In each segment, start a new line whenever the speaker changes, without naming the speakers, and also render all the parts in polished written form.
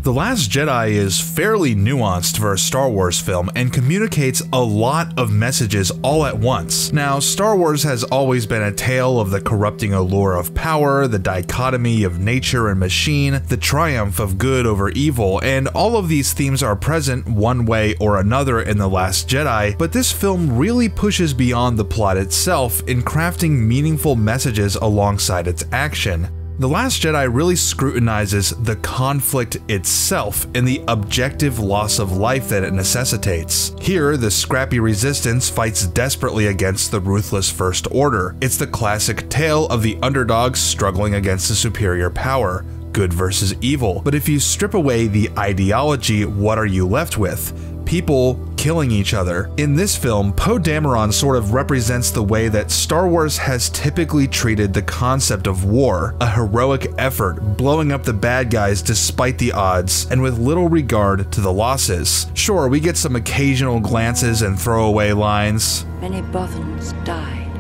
The Last Jedi is fairly nuanced for a Star Wars film and communicates a lot of messages all at once. Now, Star Wars has always been a tale of the corrupting allure of power, the dichotomy of nature and machine, the triumph of good over evil, and all of these themes are present one way or another in The Last Jedi, but this film really pushes beyond the plot itself in crafting meaningful messages alongside its action. The Last Jedi really scrutinizes the conflict itself and the objective loss of life that it necessitates. Here, the scrappy resistance fights desperately against the ruthless First Order. It's the classic tale of the underdogs struggling against a superior power, good versus evil. But if you strip away the ideology, what are you left with? People killing each other. In this film, Poe Dameron sort of represents the way that Star Wars has typically treated the concept of war, a heroic effort blowing up the bad guys despite the odds and with little regard to the losses. Sure, we get some occasional glances and throwaway lines.
Many Bothans died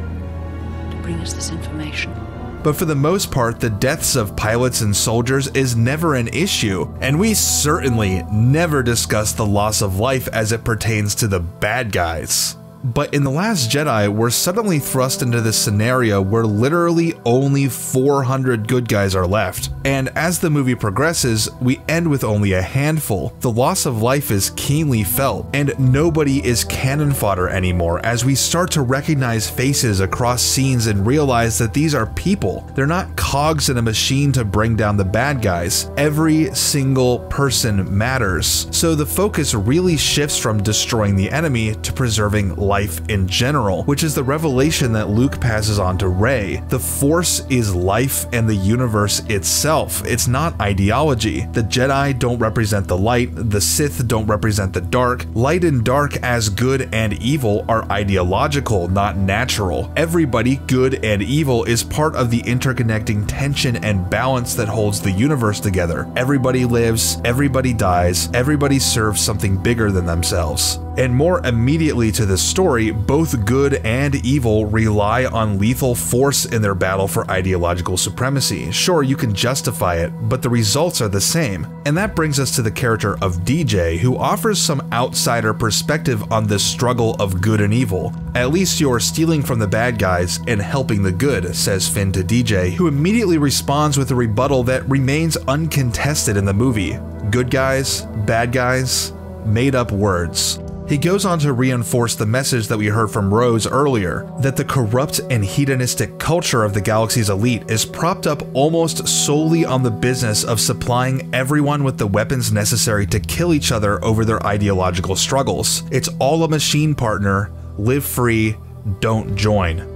to bring us this information.
But for the most part, the deaths of pilots and soldiers is never an issue, and we certainly never discuss the loss of life as it pertains to the bad guys. But in The Last Jedi, we're suddenly thrust into this scenario where literally only 400 good guys are left. And as the movie progresses, we end with only a handful. The loss of life is keenly felt, and nobody is cannon fodder anymore as we start to recognize faces across scenes and realize that these are people. They're not cogs in a machine to bring down the bad guys. Every single person matters. So the focus really shifts from destroying the enemy to preserving life in general, which is the revelation that Luke passes on to Rey. The Force is life and the universe itself. It's not ideology. The Jedi don't represent the light, the Sith don't represent the dark. Light and dark as good and evil are ideological, not natural. Everybody, good and evil, is part of the interconnecting tension and balance that holds the universe together. Everybody lives, everybody dies, everybody serves something bigger than themselves. And more immediately to this story, both good and evil rely on lethal force in their battle for ideological supremacy. Sure, you can justify it, but the results are the same. And that brings us to the character of DJ, who offers some outsider perspective on this struggle of good and evil. At least you're stealing from the bad guys and helping the good, says Finn to DJ, who immediately responds with a rebuttal that remains uncontested in the movie. Good guys, bad guys, made up words. He goes on to reinforce the message that we heard from Rose earlier, that the corrupt and hedonistic culture of the galaxy's elite is propped up almost solely on the business of supplying everyone with the weapons necessary to kill each other over their ideological struggles. It's all a machine, partner. Live free, don't join.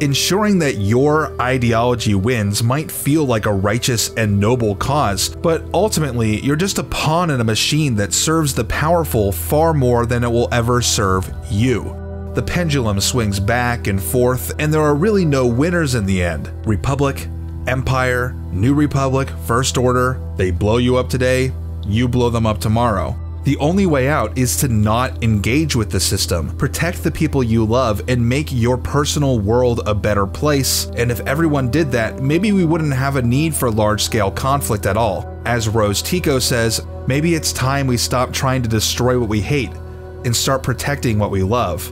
Ensuring that your ideology wins might feel like a righteous and noble cause, but ultimately you're just a pawn in a machine that serves the powerful far more than it will ever serve you. The pendulum swings back and forth, and there are really no winners in the end. Republic, Empire, New Republic, First Order, they blow you up today, you blow them up tomorrow. The only way out is to not engage with the system, protect the people you love, and make your personal world a better place. And if everyone did that, maybe we wouldn't have a need for large-scale conflict at all. As Rose Tico says, maybe it's time we stop trying to destroy what we hate and start protecting what we love.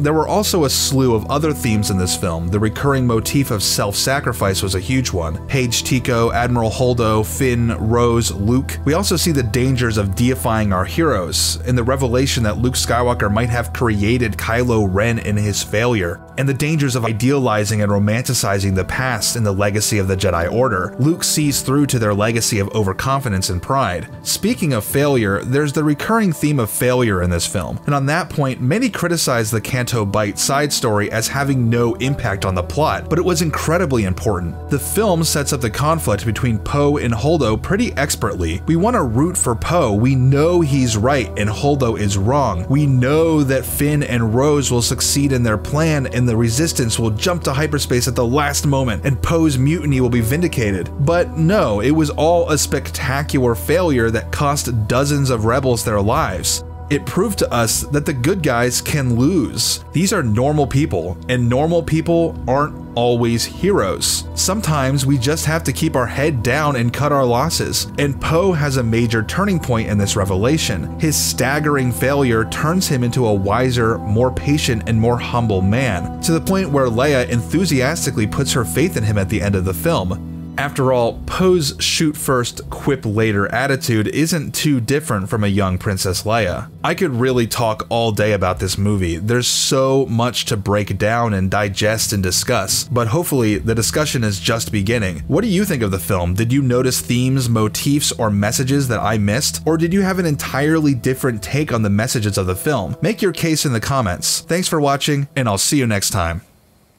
There were also a slew of other themes in this film. The recurring motif of self-sacrifice was a huge one. Paige Tico, Admiral Holdo, Finn, Rose, Luke. We also see the dangers of deifying our heroes, and the revelation that Luke Skywalker might have created Kylo Ren in his failure, and the dangers of idealizing and romanticizing the past and the legacy of the Jedi Order. Luke sees through to their legacy of overconfidence and pride. Speaking of failure, there's the recurring theme of failure in this film, and on that point, many criticize the Canto Bight side story as having no impact on the plot, but it was incredibly important. The film sets up the conflict between Poe and Holdo pretty expertly. We want to root for Poe. We know he's right and Holdo is wrong. We know that Finn and Rose will succeed in their plan and the Resistance will jump to hyperspace at the last moment and Poe's mutiny will be vindicated. But no, it was all a spectacular failure that cost dozens of rebels their lives. It proved to us that the good guys can lose. These are normal people, and normal people aren't always heroes. Sometimes we just have to keep our head down and cut our losses, and Poe has a major turning point in this revelation. His staggering failure turns him into a wiser, more patient, and more humble man, to the point where Leia enthusiastically puts her faith in him at the end of the film. After all, Poe's shoot first, quip later attitude isn't too different from a young Princess Leia. I could really talk all day about this movie. There's so much to break down and digest and discuss, but hopefully the discussion is just beginning. What do you think of the film? Did you notice themes, motifs, or messages that I missed? Or did you have an entirely different take on the messages of the film? Make your case in the comments. Thanks for watching, and I'll see you next time.